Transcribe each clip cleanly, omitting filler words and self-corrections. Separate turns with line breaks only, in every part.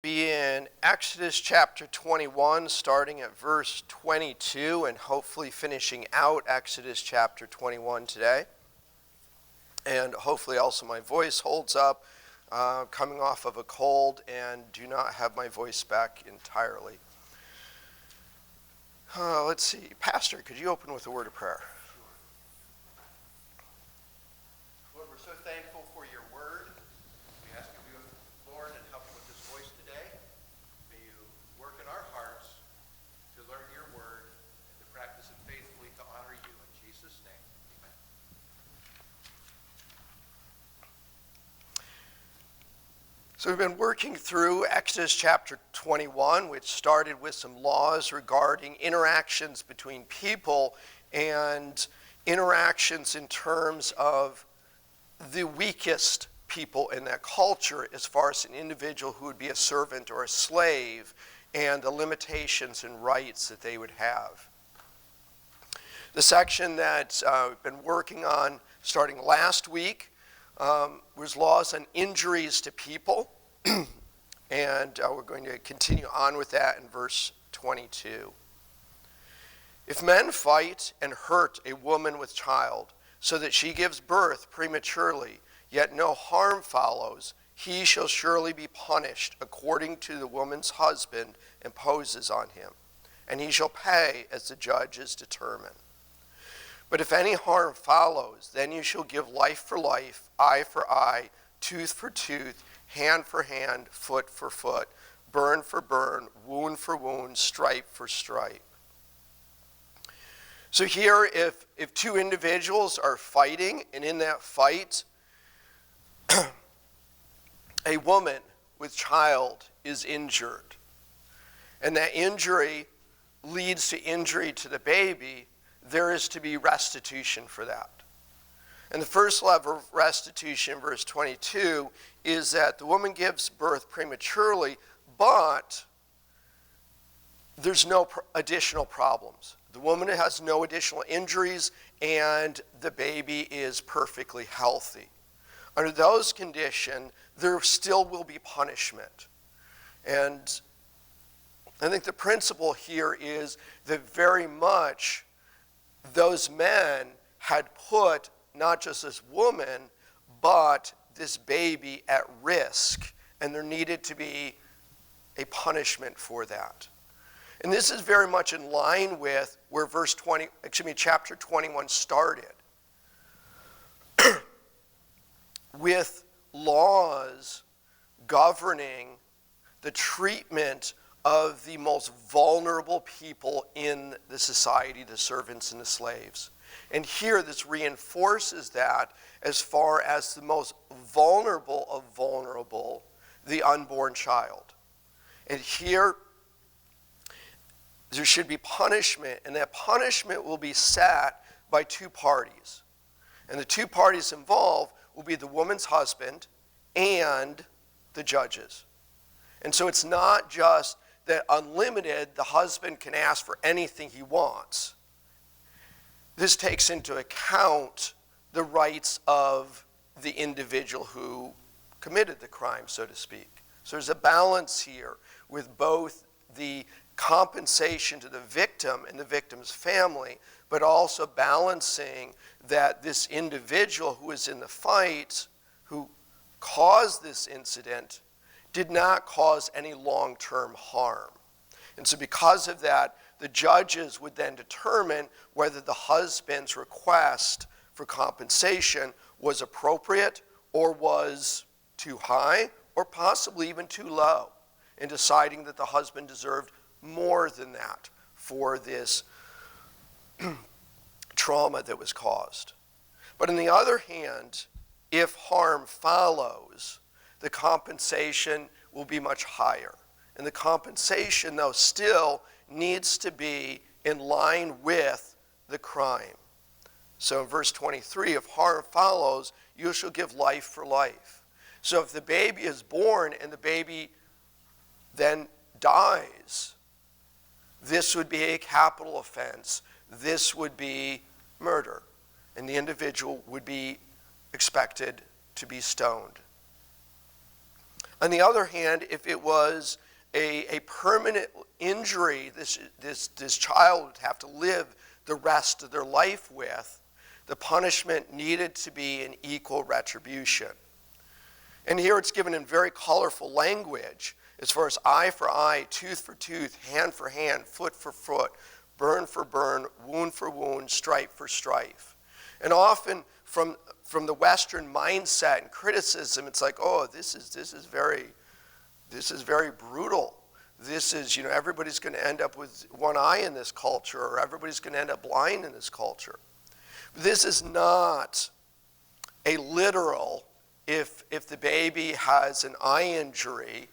be in Exodus chapter 21, starting at verse 22, and hopefully finishing out Exodus chapter 21 today. And hopefully also my voice holds up, coming off of a cold, and do not have my voice back entirely. Let's see. Pastor, could you open with a word of prayer?
Lord, we're so thankful for your word. We ask you, Lord, and help with this voice today. May you work in our hearts to learn your word and to practice it faithfully to honor you. In Jesus' name, amen.
So we've been working through Exodus chapter 21, which started with some laws regarding interactions between people and interactions in terms of the weakest people in that culture as far as an individual who would be a servant or a slave and the limitations and rights that they would have. The section that we've been working on starting last week was laws on injuries to people. And we're going to continue on with that in verse 22. If men fight and hurt a woman with child, so that she gives birth prematurely, yet no harm follows, he shall surely be punished according to the woman's husband imposes on him, and he shall pay as the judges determine. But if any harm follows, then you shall give life for life, eye for eye, tooth for tooth, hand for hand, foot for foot, burn for burn, wound for wound, stripe for stripe. So here, if two individuals are fighting, and in that fight, a woman with child is injured, and that injury leads to injury to the baby, there is to be restitution for that. And the first level of restitution, verse 22, is that the woman gives birth prematurely, but there's no additional problems. The woman has no additional injuries, and the baby is perfectly healthy. Under those conditions, there still will be punishment. And I think the principle here is that very much those men had put not just this woman, but this baby at risk, and there needed to be a punishment for that. And this is very much in line with where chapter 21 started, with laws governing the treatment of the most vulnerable people in the society, the servants and the slaves. And here this reinforces that as far as the most vulnerable of vulnerable, the unborn child. And here there should be punishment, and that punishment will be set by two parties. And the two parties involved will be the woman's husband and the judges. And so it's not just that unlimited, the husband can ask for anything he wants. This takes into account the rights of the individual who committed the crime, so to speak. So there's a balance here with both the compensation to the victim and the victim's family, but also balancing that this individual who is in the fight, who caused this incident, did not cause any long-term harm. And so because of that, the judges would then determine whether the husband's request for compensation was appropriate or was too high or possibly even too low, in deciding that the husband deserved more than that for this trauma that was caused. But on the other hand, if harm follows, the compensation will be much higher. And the compensation, though, still needs to be in line with the crime. So in verse 23, if harm follows, you shall give life for life. So if the baby is born and the baby then dies, this would be a capital offense. This would be murder. And the individual would be expected to be stoned. On the other hand, if it was a permanent injury this child would have to live the rest of their life with, the punishment needed to be an equal retribution. And here it's given in very colorful language as far as eye for eye, tooth for tooth, hand for hand, foot for foot, burn for burn, wound for wound, stripe for stripe. And often from the Western mindset and criticism, it's like, oh, this is very brutal. This is, everybody's going to end up with one eye in this culture, or everybody's going to end up blind in this culture. This is not a literal, if the baby has an eye injury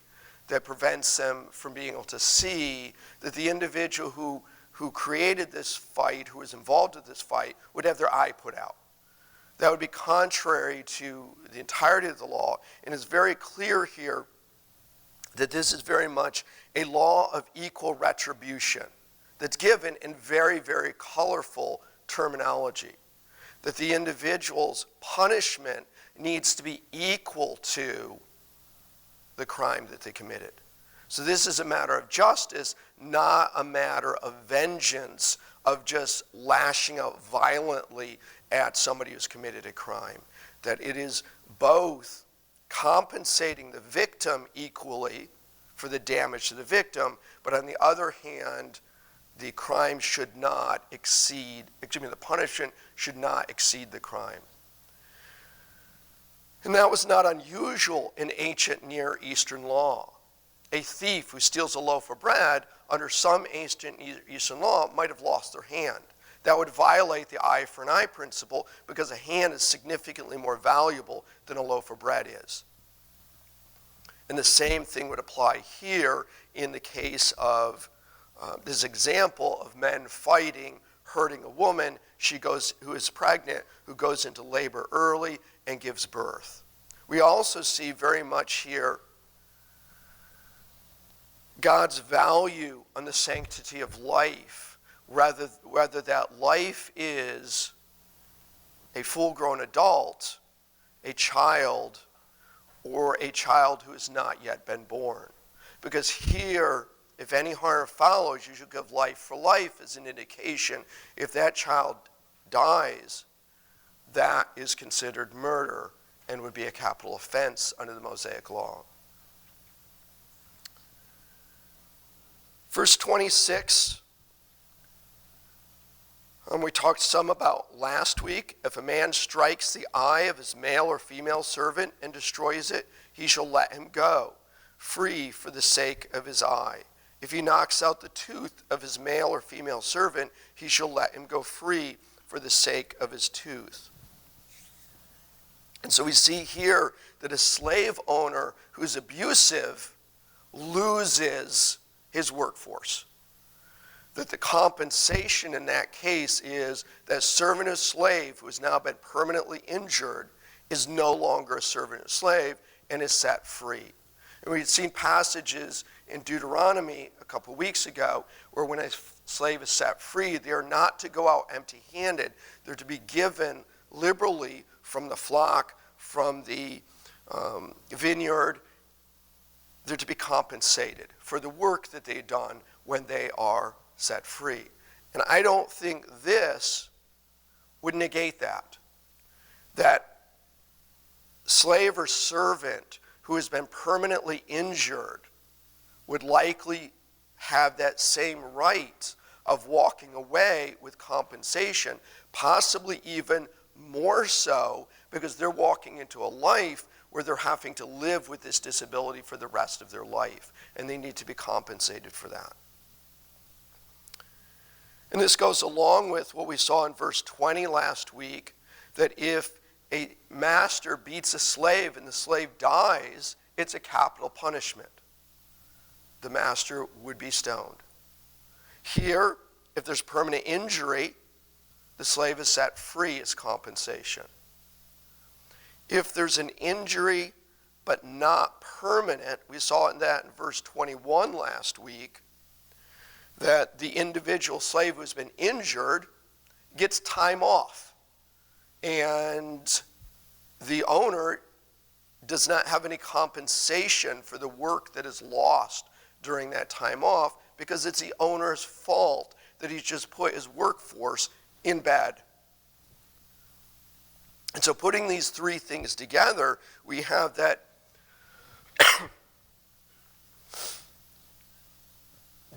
that prevents them from being able to see, that the individual who created this fight, who was involved in this fight, would have their eye put out. That would be contrary to the entirety of the law, and it's very clear here that this is very much a law of equal retribution that's given in very, very colorful terminology, that the individual's punishment needs to be equal to the crime that they committed. So this is a matter of justice, not a matter of vengeance, of just lashing out violently at somebody who's committed a crime. That it is both compensating the victim equally for the damage to the victim, but on the other hand, the crime should not exceed, the punishment should not exceed the crime. And that was not unusual in ancient Near Eastern law. A thief who steals a loaf of bread under some ancient Eastern law might have lost their hand. That would violate the eye for an eye principle because a hand is significantly more valuable than a loaf of bread is. And the same thing would apply here in the case of this example of men fighting, hurting a woman who is pregnant, who goes into labor early and gives birth. We also see very much here God's value on the sanctity of life, whether that life is a full-grown adult, a child, or a child who has not yet been born. Because here, if any harm follows, you should give life for life as an indication. If that child dies, that is considered murder and would be a capital offense under the Mosaic law. Verse 26, we talked some about last week. If a man strikes the eye of his male or female servant and destroys it, he shall let him go, free for the sake of his eye. If he knocks out the tooth of his male or female servant, he shall let him go free for the sake of his tooth. And so we see here that a slave owner who's abusive loses his workforce. That the compensation in that case is that servant or slave who has now been permanently injured is no longer a servant or slave and is set free. And we had seen passages in Deuteronomy a couple weeks ago where when a slave is set free, they are not to go out empty-handed. They're to be given liberally from the flock, from the vineyard. They're to be compensated for the work that they've done when they are set free. And I don't think this would negate that. That slave or servant who has been permanently injured would likely have that same right of walking away with compensation, possibly even more so because they're walking into a life where they're having to live with this disability for the rest of their life, and they need to be compensated for that. And this goes along with what we saw in verse 20 last week, that if a master beats a slave and the slave dies, it's a capital punishment. The master would be stoned. Here, if there's permanent injury, the slave is set free as compensation. If there's an injury but not permanent, we saw that in verse 21 last week, that the individual slave who's been injured gets time off. And the owner does not have any compensation for the work that is lost during that time off, because it's the owner's fault that he's just put his workforce in bed. And so putting these three things together, we have that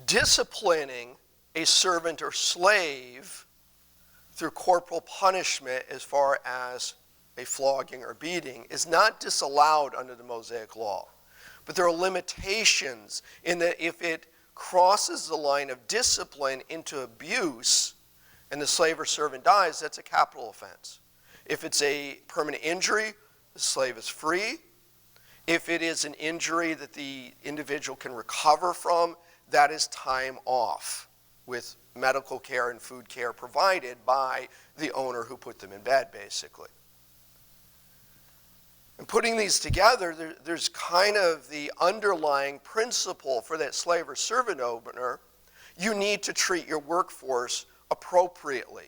disciplining a servant or slave through corporal punishment, as far as a flogging or beating, is not disallowed under the Mosaic law. But there are limitations in that if it crosses the line of discipline into abuse and the slave or servant dies, that's a capital offense. If it's a permanent injury, the slave is free. If it is an injury that the individual can recover from, that is time off with medical care and food care provided by the owner who put them in bed, basically. And putting these together, there's kind of the underlying principle for that slave or servant owner. You need to treat your workforce appropriately.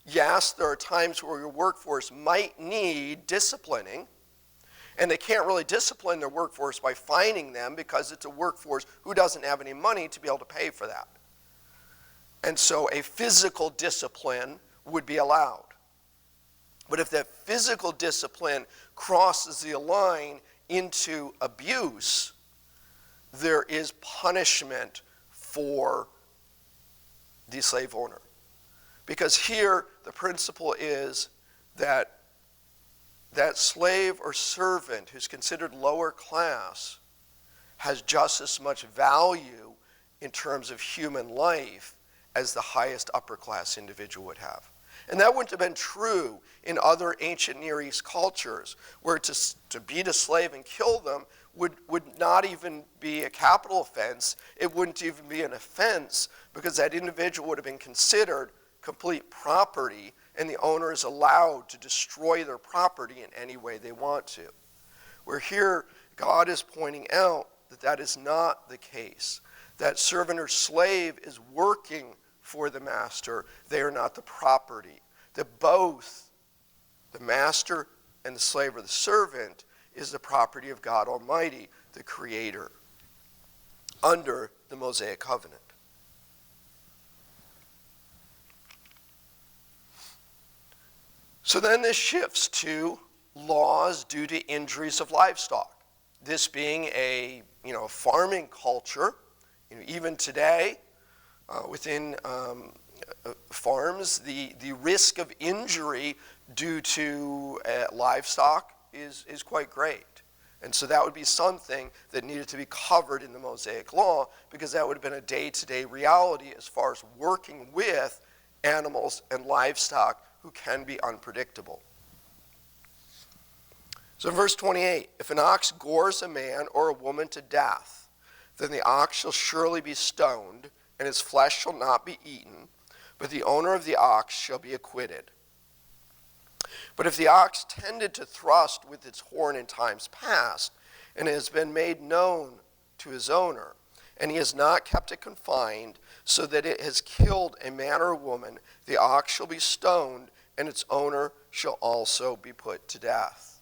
Yes, there are times where your workforce might need disciplining, and they can't really discipline their workforce by fining them, because it's a workforce who doesn't have any money to be able to pay for that. And so a physical discipline would be allowed. But if that physical discipline crosses the line into abuse, there is punishment for the slave owner. Because here the principle is that that slave or servant who's considered lower class has just as much value in terms of human life as the highest upper class individual would have. And that wouldn't have been true in other ancient Near East cultures, where to beat a slave and kill them would not even be a capital offense. It wouldn't even be an offense, because that individual would have been considered complete property, and the owner is allowed to destroy their property in any way they want to. Where here, God is pointing out that that is not the case. That servant or slave is working for the master. They are not the property. That both the master and the slave or the servant is the property of God Almighty, the Creator, under the Mosaic covenant. So then this shifts to laws due to injuries of livestock. This being a farming culture, even today within farms, the risk of injury due to livestock is quite great. And so that would be something that needed to be covered in the Mosaic law, because that would have been a day-to-day reality as far as working with animals and livestock who can be unpredictable. So in verse 28, if an ox gores a man or a woman to death, then the ox shall surely be stoned, and his flesh shall not be eaten, but the owner of the ox shall be acquitted. But if the ox tended to thrust with its horn in times past, and it has been made known to his owner, and he has not kept it confined, so that it has killed a man or a woman, the ox shall be stoned, and its owner shall also be put to death.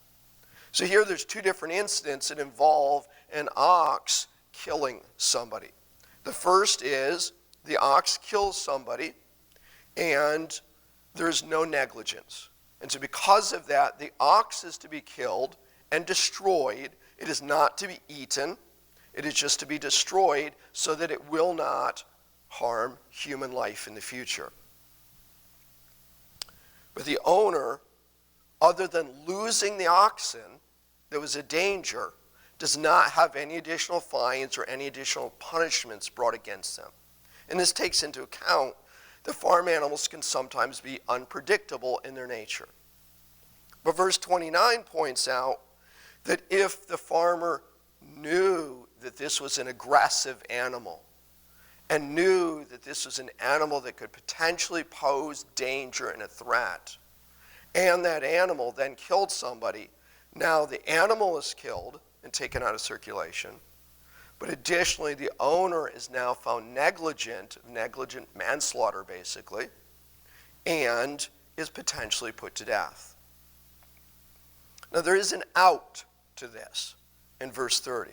So here there's two different incidents that involve an ox killing somebody. The first is the ox kills somebody, and there's no negligence. And so because of that, the ox is to be killed and destroyed. It is not to be eaten. It is just to be destroyed so that it will not harm human life in the future. But the owner, other than losing the oxen that was a danger, does not have any additional fines or any additional punishments brought against them. And this takes into account that farm animals can sometimes be unpredictable in their nature. But verse 29 points out that if the farmer knew that this was an aggressive animal, and knew that this was an animal that could potentially pose danger and a threat, and that animal then killed somebody, now the animal is killed and taken out of circulation, but additionally the owner is now found negligent manslaughter basically, and is potentially put to death. Now there is an out to this in verse 30.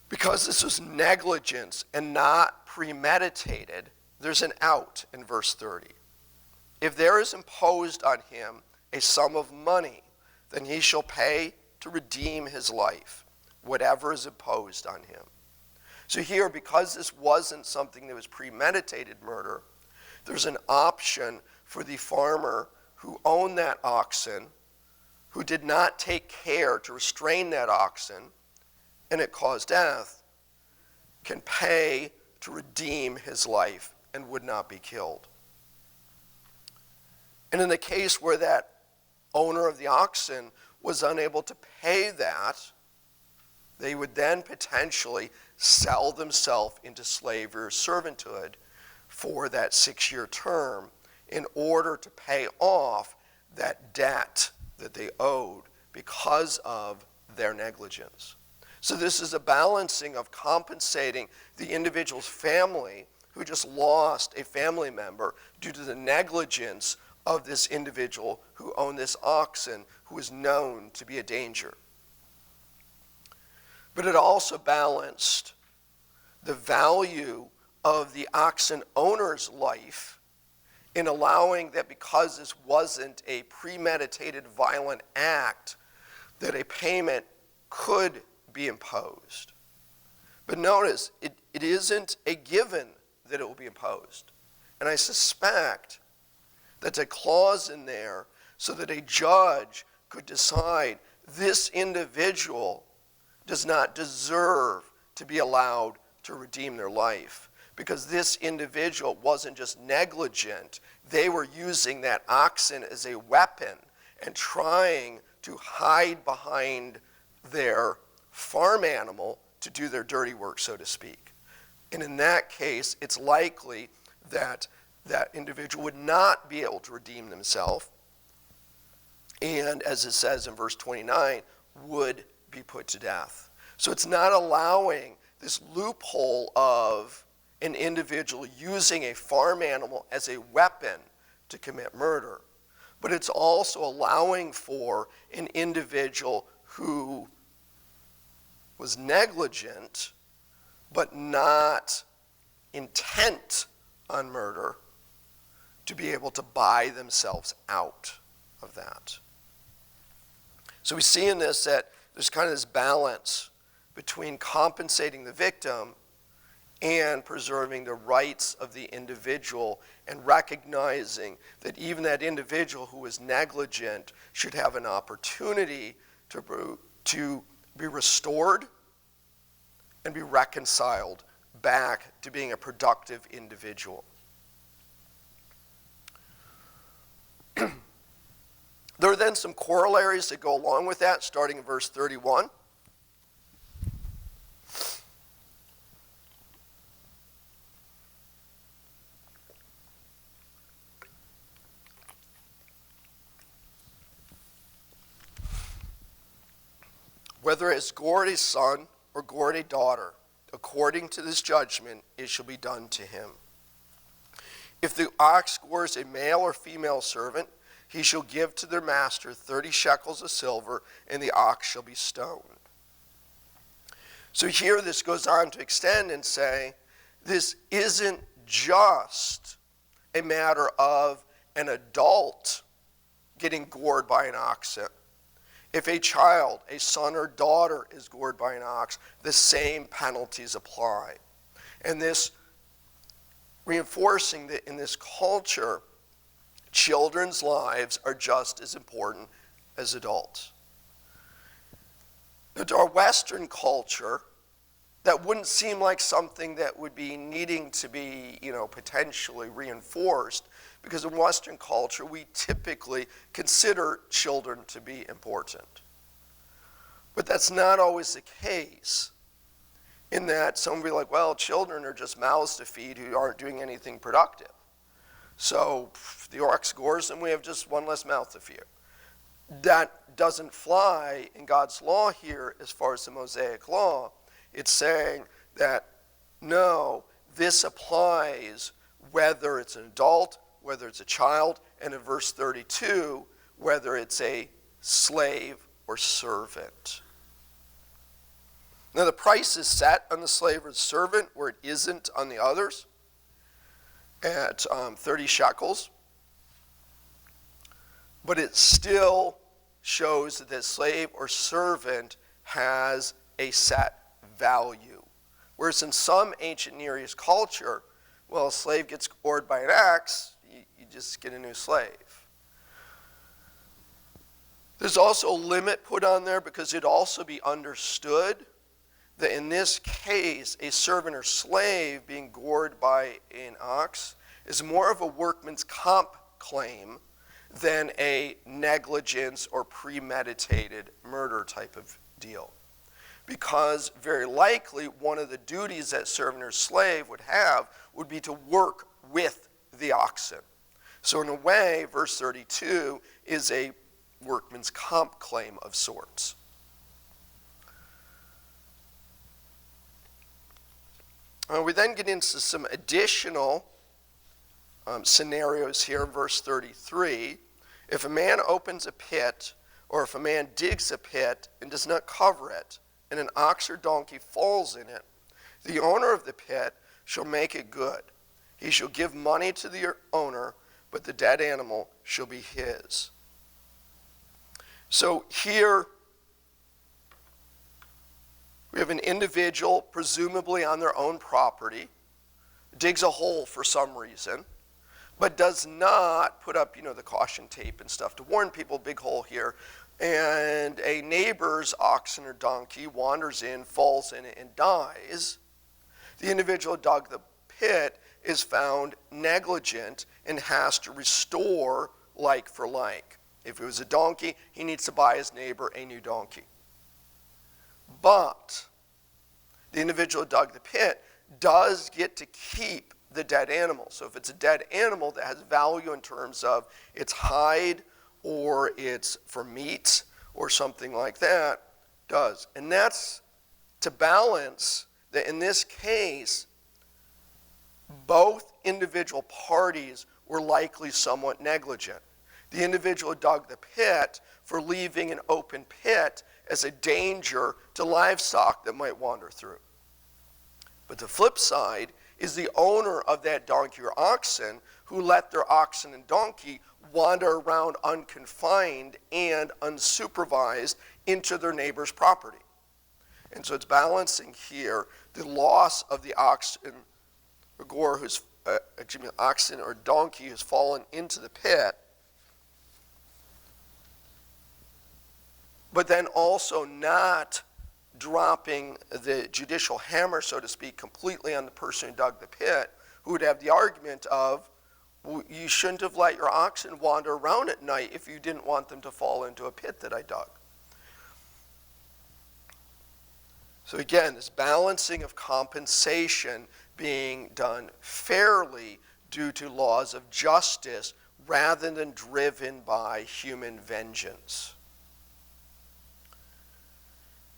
Because this was negligence and not premeditated, there's an out in verse 30. If there is imposed on him a sum of money, then he shall pay to redeem his life, whatever is imposed on him. So here, because this wasn't something that was premeditated murder, there's an option for the farmer who owned that oxen, who did not take care to restrain that oxen, and it caused death, can pay to redeem his life and would not be killed. And in the case where that owner of the oxen was unable to pay that, they would then potentially sell themselves into slavery or servanthood for that 6-year term in order to pay off that debt that they owed because of their negligence. So this is a balancing of compensating the individual's family who just lost a family member due to the negligence of this individual who owned this oxen, who was known to be a danger. But it also balanced the value of the oxen owner's life in allowing that, because this wasn't a premeditated violent act, that a payment could be imposed. But notice, it isn't a given that it will be imposed. And I suspect that's a clause in there so that a judge could decide this individual does not deserve to be allowed to redeem their life, because this individual wasn't just negligent, they were using that oxen as a weapon and trying to hide behind their farm animal to do their dirty work, so to speak. And in that case, it's likely that that individual would not be able to redeem themselves, and as it says in verse 29, would be put to death. So it's not allowing this loophole of an individual using a farm animal as a weapon to commit murder, but it's also allowing for an individual who was negligent but not intent on murder to be able to buy themselves out of that. So we see in this that there's kind of this balance between compensating the victim and preserving the rights of the individual, and recognizing that even that individual who was negligent should have an opportunity to be restored and be reconciled back to being a productive individual. There are then some corollaries that go along with that, starting in verse 31. Whether it has gored a son or gored a daughter, according to this judgment, it shall be done to him. If the ox gores a male or female servant, he shall give to their master 30 shekels of silver, and the ox shall be stoned. So here this goes on to extend and say, this isn't just a matter of an adult getting gored by an oxen. If a child, a son or daughter, is gored by an ox, the same penalties apply. And this reinforcing that in this culture, children's lives are just as important as adults. But to our Western culture, that wouldn't seem like something that would be needing to be, potentially reinforced, because in Western culture, we typically consider children to be important. But that's not always the case, in that some will be like, well, children are just mouths to feed who aren't doing anything productive. So if the ox gores them, we have just one less mouth to feed. That doesn't fly in God's law here as far as the Mosaic law. It's saying that, no, this applies whether it's an adult, whether it's a child, and in verse 32, whether it's a slave or servant. Now the price is set on the slave or the servant where it isn't on the others at 30 shekels. But it still shows that the slave or servant has a set value. Whereas in some ancient Near East culture, well, a slave gets gored by an axe, you just get a new slave. There's also a limit put on there because it'd also be understood that in this case, a servant or slave being gored by an ox is more of a workman's comp claim than a negligence or premeditated murder type of deal. Because very likely one of the duties that servant or slave would have would be to work with the oxen. So in a way, verse 32 is a workman's comp claim of sorts. We then get into some additional scenarios here in verse 33. If a man opens a pit, or if a man digs a pit and does not cover it, and an ox or donkey falls in it, the owner of the pit shall make it good. He shall give money to the owner, but the dead animal shall be his. So here we have an individual, presumably on their own property, digs a hole for some reason, but does not put up, the caution tape and stuff to warn people, big hole here. And a neighbor's oxen or donkey wanders in, falls in it, and dies. The individual who dug the pit is found negligent and has to restore like for like. If it was a donkey, he needs to buy his neighbor a new donkey. But the individual who dug the pit does get to keep the dead animal. So if it's a dead animal that has value in terms of its hide or it's for meat or something like that, does. And that's to balance that in this case, both individual parties were likely somewhat negligent. The individual who dug the pit for leaving an open pit as a danger to livestock that might wander through. But the flip side is the owner of that donkey or oxen who let their oxen and donkey wander around unconfined and unsupervised into their neighbor's property. And so it's balancing here the loss of the oxen oxen or donkey who's fallen into the pit, but then also not dropping the judicial hammer, so to speak, completely on the person who dug the pit, who would have the argument of, well, you shouldn't have let your oxen wander around at night if you didn't want them to fall into a pit that I dug. So again, this balancing of compensation being done fairly due to laws of justice rather than driven by human vengeance.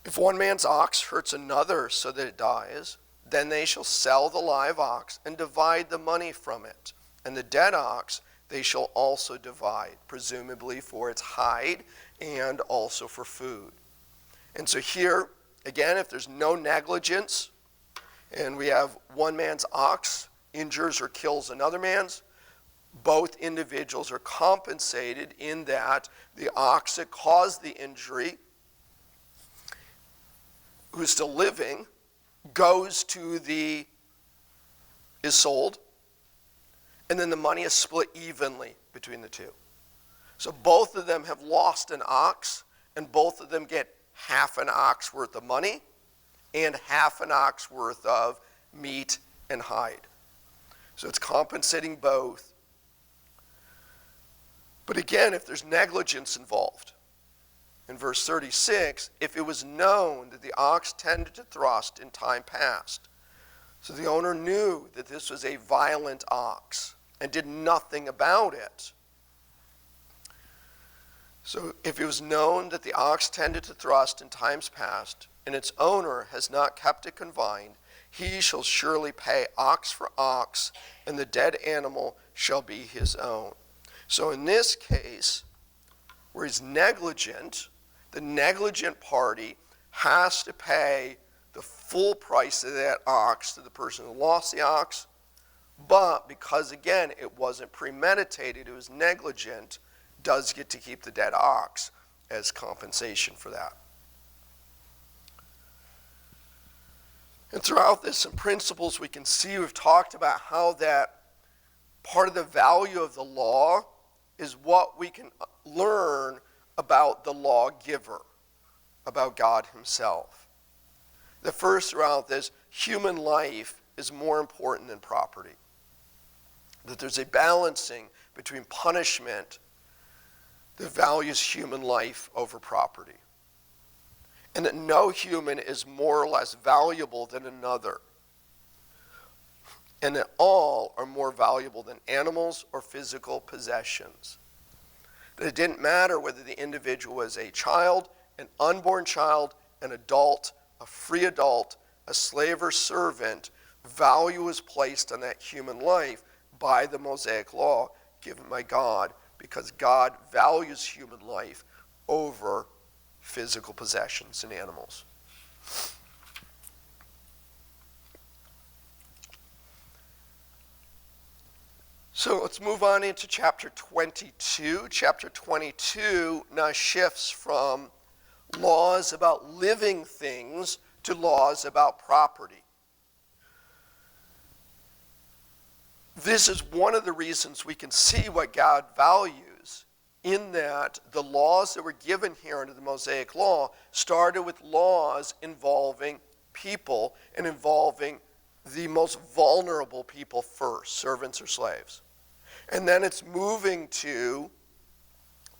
If one man's ox hurts another so that it dies, then they shall sell the live ox and divide the money from it. And the dead ox they shall also divide, presumably for its hide and also for food. And so here, again, if there's no negligence, and we have one man's ox injures or kills another man's, both individuals are compensated in that the ox that caused the injury, who's still living, is sold, and then the money is split evenly between the two. So both of them have lost an ox, and both of them get half an ox worth of money and half an ox worth of meat and hide. So it's compensating both. But again, if there's negligence involved, in verse 36, if it was known that the ox tended to thrust in time past, so the owner knew that this was a violent ox and did nothing about it. So if it was known that the ox tended to thrust in times past, and its owner has not kept it confined, he shall surely pay ox for ox, and the dead animal shall be his own. So in this case, where he's negligent, the negligent party has to pay the full price of that ox to the person who lost the ox. But because, again, it wasn't premeditated, it was negligent, does get to keep the dead ox as compensation for that. And throughout this, some principles we can see, we've talked about how that part of the value of the law is what we can learn about the lawgiver, about God himself. The first throughout this, human life is more important than property. That there's a balancing between punishment that values human life over property. And that no human is more or less valuable than another. And that all are more valuable than animals or physical possessions. That it didn't matter whether the individual was a child, an unborn child, an adult, a free adult, a slave or servant, value was placed on that human life by the Mosaic law given by God, because God values human life over physical possessions and animals. So let's move on into chapter 22. Chapter 22 now shifts from laws about living things to laws about property. This is one of the reasons we can see what God values, in that the laws that were given here under the Mosaic law started with laws involving people and involving the most vulnerable people first, servants or slaves. And then it's moving to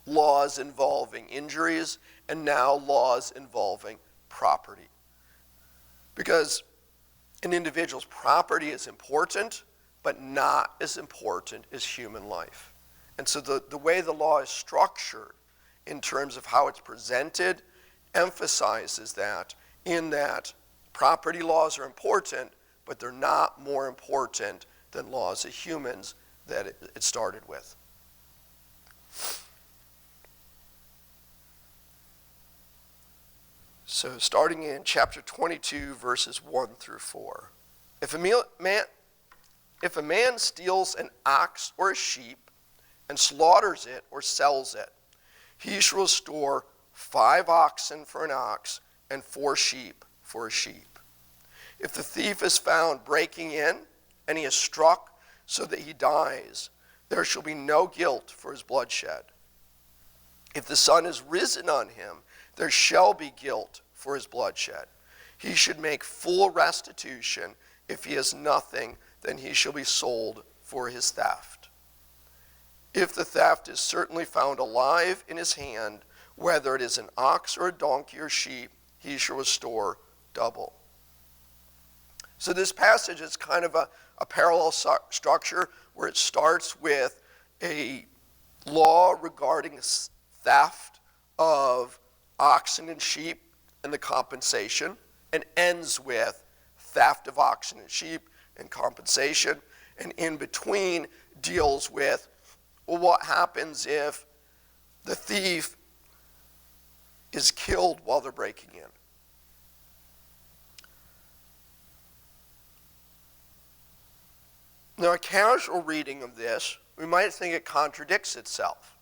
laws involving injuries and now laws involving property. Because an individual's property is important, but not as important as human life. And so the way the law is structured in terms of how it's presented emphasizes that, in that property laws are important, but they're not more important than laws of humans that it started with. So starting in chapter 22, verses 1 through 4. If a man steals an ox or a sheep and slaughters it or sells it, he shall restore 5 oxen for an ox and 4 sheep for a sheep. If the thief is found breaking in and he is struck so that he dies, there shall be no guilt for his bloodshed. If the sun is risen on him, there shall be guilt for his bloodshed. He should make full restitution. If he has nothing, then he shall be sold for his theft. If the theft is certainly found alive in his hand, whether it is an ox or a donkey or sheep, he shall restore double. So this passage is kind of a parallel structure where it starts with a law regarding theft of oxen and sheep and the compensation, and ends with theft of oxen and sheep and compensation, and in between deals with, well, what happens if the thief is killed while they're breaking in? Now, a casual reading of this, we might think it contradicts itself.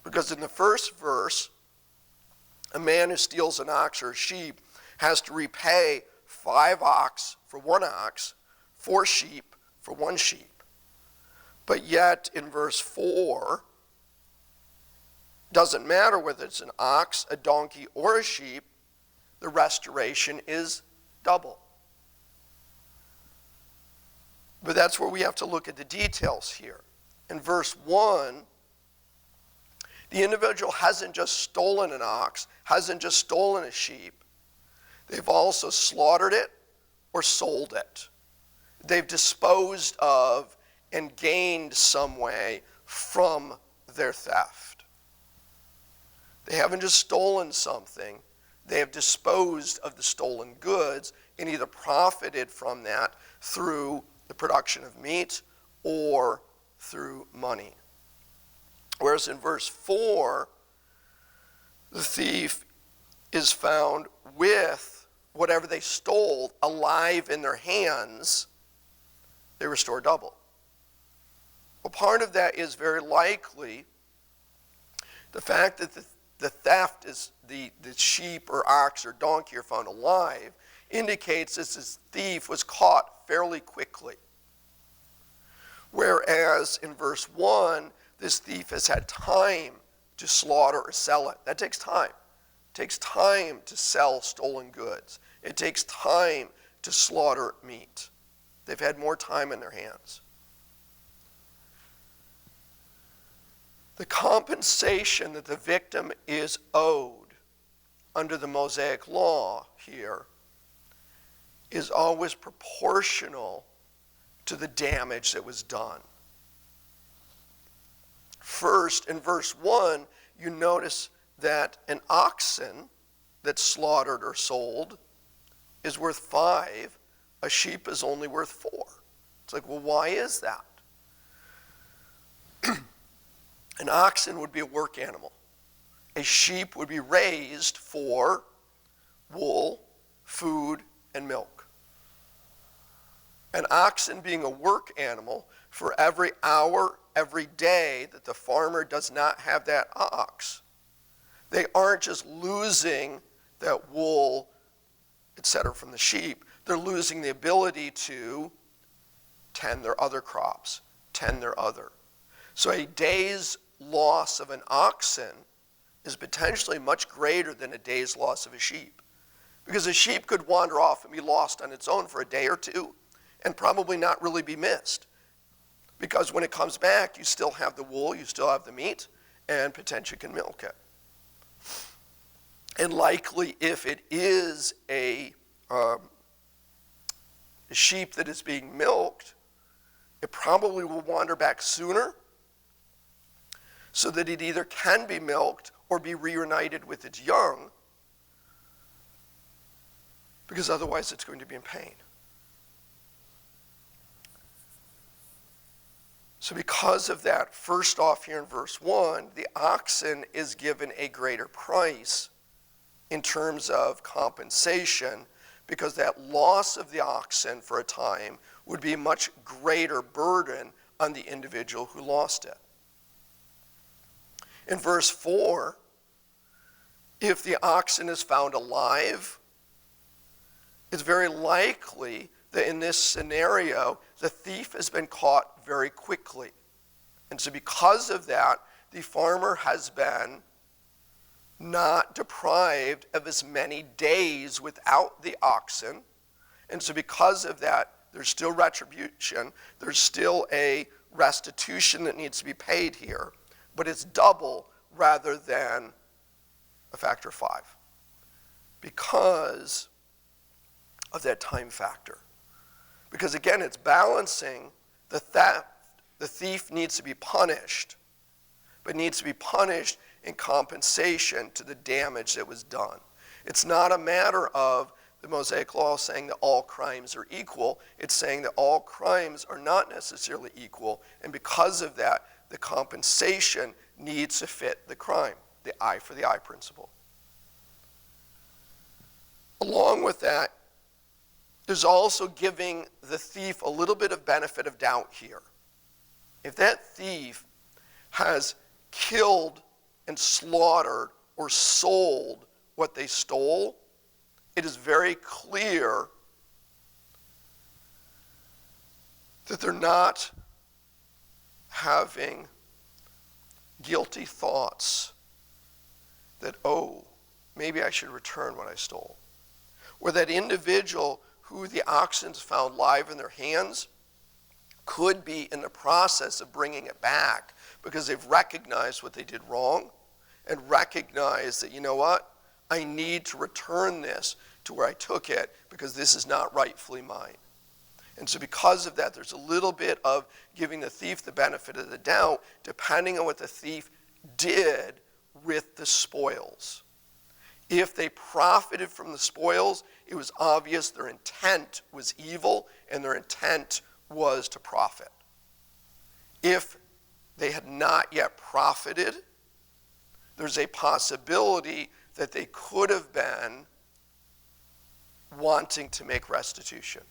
Because in the first verse, a man who steals an ox or a sheep has to repay 5 ox for 1 ox, 4 sheep for 1 sheep. But yet, in verse 4, doesn't matter whether it's an ox, a donkey, or a sheep, the restoration is double. But that's where we have to look at the details here. In verse 1, the individual hasn't just stolen an ox, hasn't just stolen a sheep. They've also slaughtered it or sold it. They've disposed of and gained some way from their theft. They haven't just stolen something, they have disposed of the stolen goods and either profited from that through the production of meat or through money. Whereas in verse 4, the thief is found with whatever they stole alive in their hands, they restore double. Well, part of that is very likely the fact that the theft is the sheep or ox or donkey are found alive indicates this thief was caught fairly quickly. Whereas in verse 1, this thief has had time to slaughter or sell it. That takes time. It takes time to sell stolen goods. It takes time to slaughter meat. They've had more time in their hands. The compensation that the victim is owed under the Mosaic law here is always proportional to the damage that was done. First, in verse 1, you notice that an oxen that's slaughtered or sold is worth 5, a sheep is only worth 4. It's like, well, why is that? An oxen would be a work animal. A sheep would be raised for wool, food, and milk. An oxen being a work animal, for every hour, every day that the farmer does not have that ox, they aren't just losing that wool, etc., from the sheep. They're losing the ability to tend their other crops, tend their other. So a day's loss of an oxen is potentially much greater than a day's loss of a sheep. Because a sheep could wander off and be lost on its own for a day or two and probably not really be missed. Because when it comes back, you still have the wool, you still have the meat, and potentially can milk it. And likely, if it is a sheep that is being milked, it probably will wander back sooner so that it either can be milked or be reunited with its young, because otherwise it's going to be in pain. So because of that, first off here in verse 1, the oxen is given a greater price in terms of compensation, because that loss of the oxen for a time would be a much greater burden on the individual who lost it. In verse 4, if the oxen is found alive, it's very likely that in this scenario, the thief has been caught very quickly. And so because of that, the farmer has been not deprived of as many days without the oxen. And so because of that, there's still retribution. There's still a restitution that needs to be paid here. But it's double rather than a factor of 5 because of that time factor. Because again, it's balancing the theft. The thief needs to be punished, but needs to be punished in compensation to the damage that was done. It's not a matter of the Mosaic Law saying that all crimes are equal. It's saying that all crimes are not necessarily equal, and because of that, the compensation needs to fit the crime, the eye for the eye principle. Along with that, there's also giving the thief a little bit of benefit of doubt here. If that thief has killed and slaughtered or sold what they stole, it is very clear that they're not having guilty thoughts that, oh, maybe I should return what I stole. Or that individual who the oxen's found live in their hands could be in the process of bringing it back because they've recognized what they did wrong and recognized that, you know what, I need to return this to where I took it because this is not rightfully mine. And so because of that, there's a little bit of giving the thief the benefit of the doubt depending on what the thief did with the spoils. If they profited from the spoils, it was obvious their intent was evil and their intent was to profit. If they had not yet profited, there's a possibility that they could have been wanting to make restitution.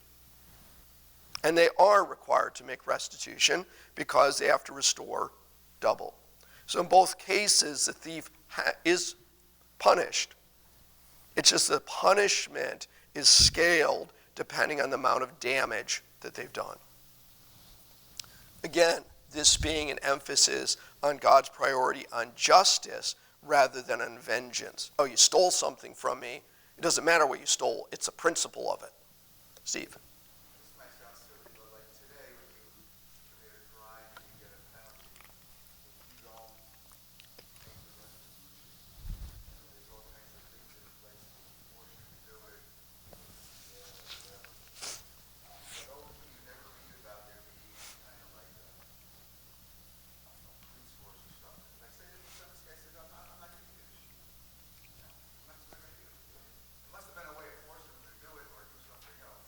And they are required to make restitution because they have to restore double. So in both cases, the thief is punished. It's just the punishment is scaled depending on the amount of damage that they've done. Again, this being an emphasis on God's priority on justice rather than on vengeance. Oh, you stole something from me. It doesn't matter what you stole. It's a principle of it. Steve.
This might sound silly, but like today when you commit a crime and you get a penalty, if you don't make the restitution, there's all kinds of things in place to force you to do it, whatever. But over here, you never read about there being kind of like a police force or something. Like say this guy said, I'm not going to do this. I'm not going to do it. There must have been a way of forcing him to do it or do something else.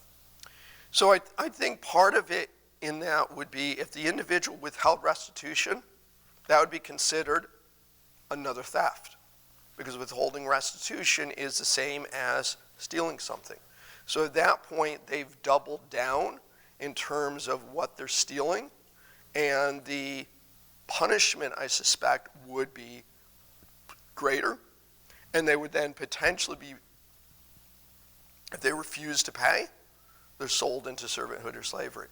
So I think part of it in that would be if the individual withheld restitution, that would be considered another theft, because withholding restitution is the same as stealing something. So at that point, they've doubled down in terms of what they're stealing, and the punishment, I suspect, would be greater, and they would then potentially be, if they refuse to pay, they're sold into servanthood or slavery.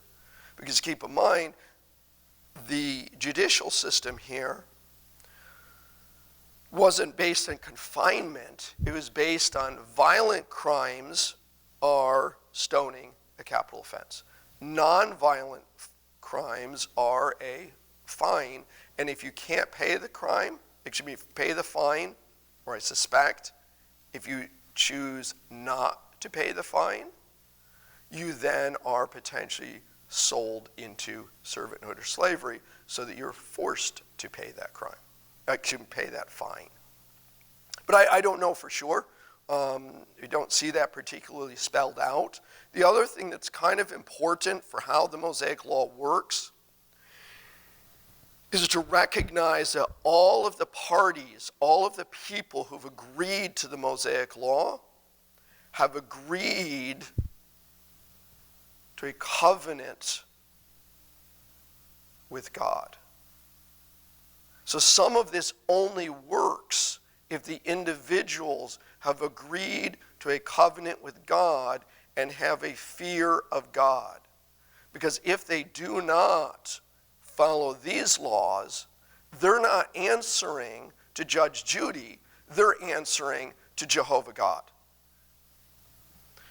Because keep in mind, the judicial system here wasn't based on confinement. It was based on violent crimes are stoning, a capital offense. Non-violent crimes are a fine, and if you can't pay the crime, pay the fine, or I suspect, if you choose not to pay the fine, you then are potentially sold into servanthood or slavery so that you're forced to pay that crime, to pay that fine. But I don't know for sure. You don't see that particularly spelled out. The other thing that's kind of important for how the Mosaic Law works is to recognize that all of the parties, all of the people who've agreed to the Mosaic Law have agreed to a covenant with God. So some of this only works if the individuals have agreed to a covenant with God and have a fear of God. Because if they do not follow these laws, they're not answering to Judge Judy, they're answering to Jehovah God.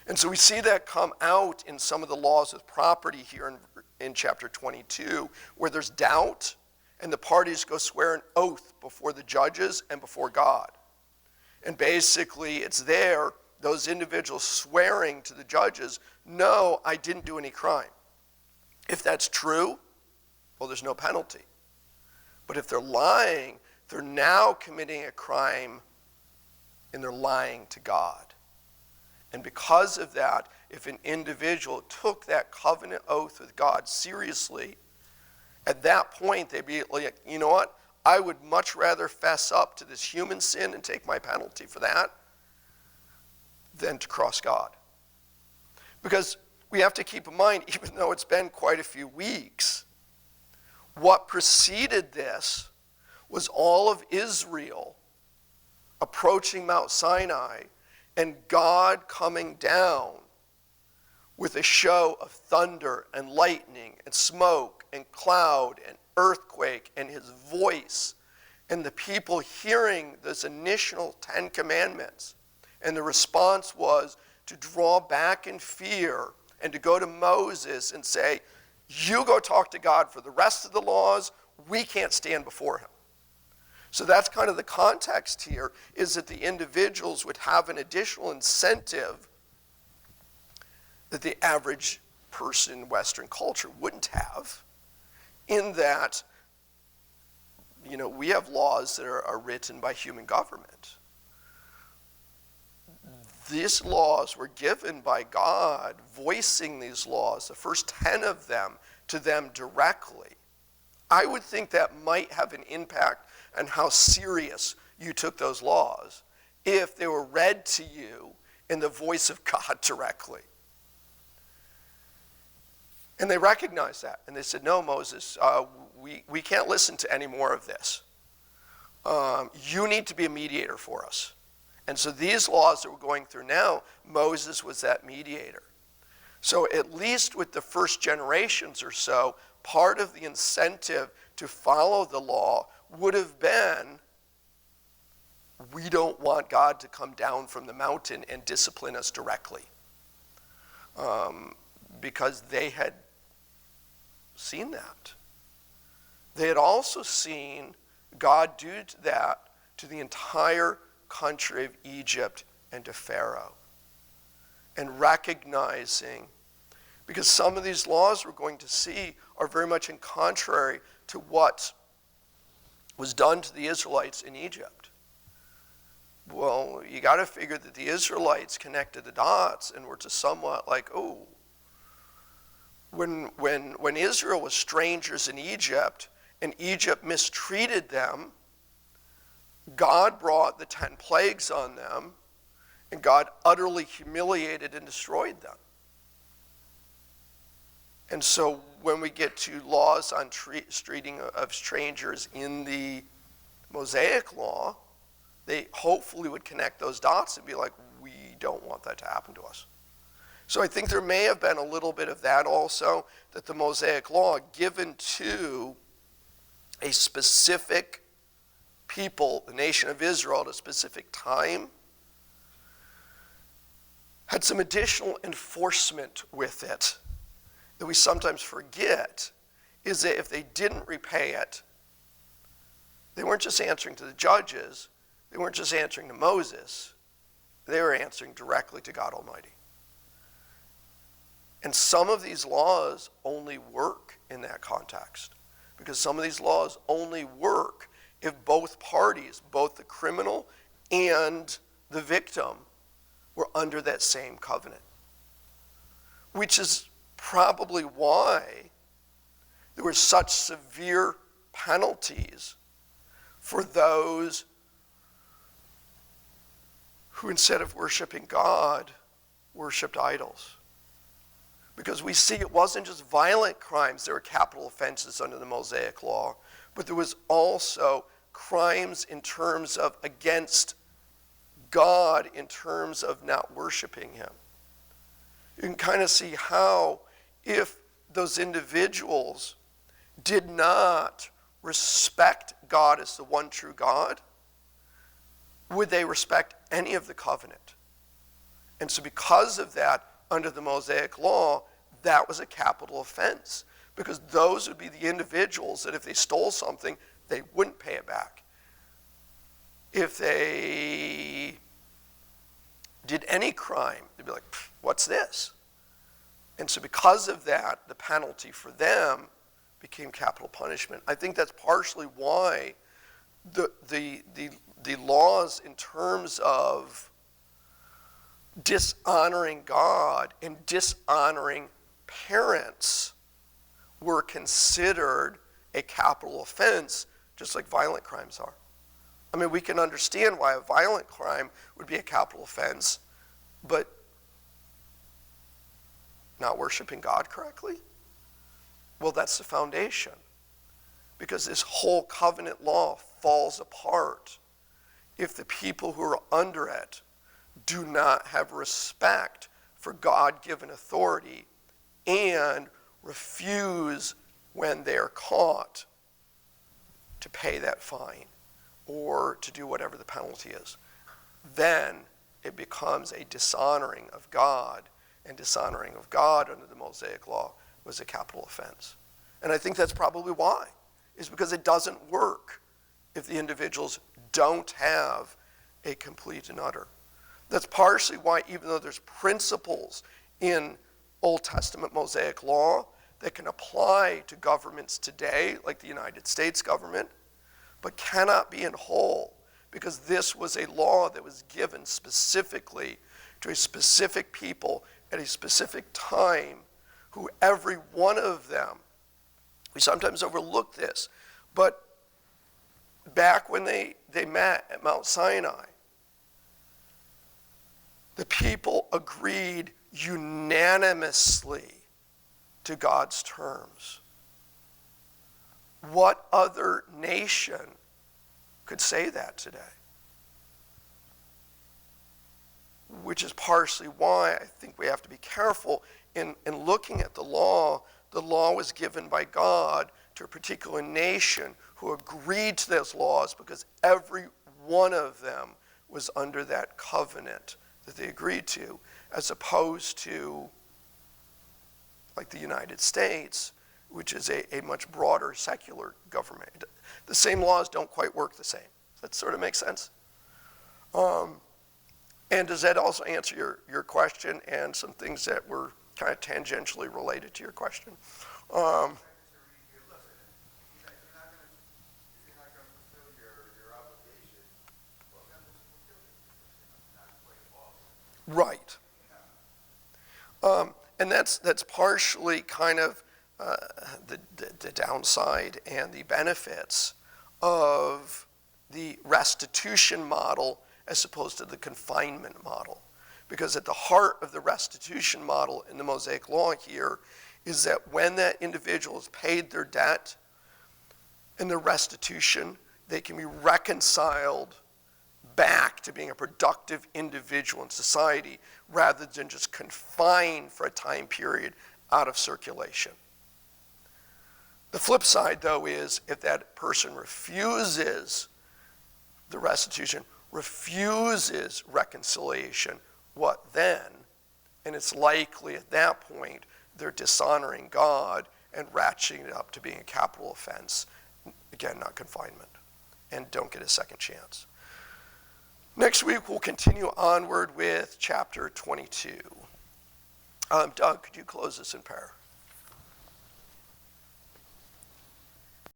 And so we see that come out in some of the laws of property here in chapter 22, where there's doubt, and the parties go swear an oath before the judges and before God. And basically, it's there, those individuals swearing to the judges, no, I didn't do any crime. If that's true, well, there's no penalty. But if they're lying, they're now committing a crime, and they're lying to God. And because of that, if an individual took that covenant oath with God seriously, at that point they'd be like, you know what? I would much rather fess up to this human sin and take my penalty for that than to cross God. Because we have to keep in mind, even though it's been quite a few weeks, what preceded this was all of Israel approaching Mount Sinai and God coming down with a show of thunder and lightning and smoke and cloud and earthquake and his voice, and the people hearing this initial 10 commandments. And the response was to draw back in fear and to go to Moses and say, you go talk to God for the rest of the laws, we can't stand before him. So that's kind of the context here, is that the individuals would have an additional incentive that the average person in Western culture wouldn't have, in that, you know, we have laws that are written by human government. These laws were given by God, voicing these laws, the first 10 of them, to them directly. I would think that might have an impact on how serious you took those laws if they were read to you in the voice of God directly. And they recognized that. And they said, no, Moses, we can't listen to any more of this. You need to be a mediator for us. And so these laws that we're going through now, Moses was that mediator. So at least with the first generations or so, part of the incentive to follow the law would have been, we don't want God to come down from the mountain and discipline us directly. Because they had seen that. They had also seen God do that to the entire country of Egypt and to Pharaoh. And recognizing, because some of these laws we're going to see are very much in contrary to what was done to the Israelites in Egypt. Well, you got to figure that the Israelites connected the dots and were to somewhat like, oh, when Israel was strangers in Egypt and Egypt mistreated them, God brought the 10 plagues on them, and God utterly humiliated and destroyed them. And so when we get to laws on treating of strangers in the Mosaic law, they hopefully would connect those dots and be like, we don't want that to happen to us. So I think there may have been a little bit of that also, that the Mosaic law given to a specific people, the nation of Israel, at a specific time, had some additional enforcement with it that we sometimes forget, is that if they didn't repay it, they weren't just answering to the judges, they weren't just answering to Moses, they were answering directly to God Almighty. And some of these laws only work in that context, because some of these laws only work if both parties, both the criminal and the victim, were under that same covenant. Which is probably why there were such severe penalties for those who, instead of worshiping God, worshiped idols. Because we see it wasn't just violent crimes that were capital offenses under the Mosaic law, but there was also crimes in terms of against God, in terms of not worshiping him. You can kind of see how, if those individuals did not respect God as the one true God, would they respect any of the covenant? And so because of that, under the Mosaic law, that was a capital offense, because those would be the individuals that if they stole something, they wouldn't pay it back. If they did any crime, they'd be like, what's this? And so because of that, the penalty for them became capital punishment. I think that's partially why the laws in terms of dishonoring God and dishonoring parents were considered a capital offense, just like violent crimes are. I mean, we can understand why a violent crime would be a capital offense, but not worshiping God correctly? Well, that's the foundation. Because this whole covenant law falls apart if the people who are under it do not have respect for God-given authority and refuse, when they are caught, to pay that fine or to do whatever the penalty is. Then it becomes a dishonoring of God, and dishonoring of God under the Mosaic law was a capital offense. And I think that's probably why, is because it doesn't work if the individuals don't have a complete and utter. That's partially why, even though there's principles in Old Testament Mosaic law that can apply to governments today, like the United States government, but cannot be in whole, because this was a law that was given specifically to a specific people at a specific time, who every one of them, we sometimes overlook this, but back when they met at Mount Sinai, the people agreed unanimously to God's terms. What other nation could say that today? Which is partially why I think we have to be careful in looking at the law. The law was given by God to a particular nation who agreed to those laws because every one of them was under that covenant that they agreed to, as opposed to like the United States, which is a much broader secular government. The same laws don't quite work the same. Does that sort of make sense? And does that also answer your question and some things that were kind of tangentially related to your question? Right. And that's partially kind of the downside and the benefits of the restitution model as opposed to the confinement model. Because at the heart of the restitution model in the Mosaic Law here is that when that individual has paid their debt and their restitution, they can be reconciled back to being a productive individual in society rather than just confined for a time period out of circulation. The flip side, though, is if that person refuses the restitution, refuses reconciliation, what then? And it's likely at that point they're dishonoring God and ratcheting it up to being a capital offense. Again, not confinement. And don't get a second chance. Next week, we'll continue onward with chapter 22. Doug, could you close us in prayer?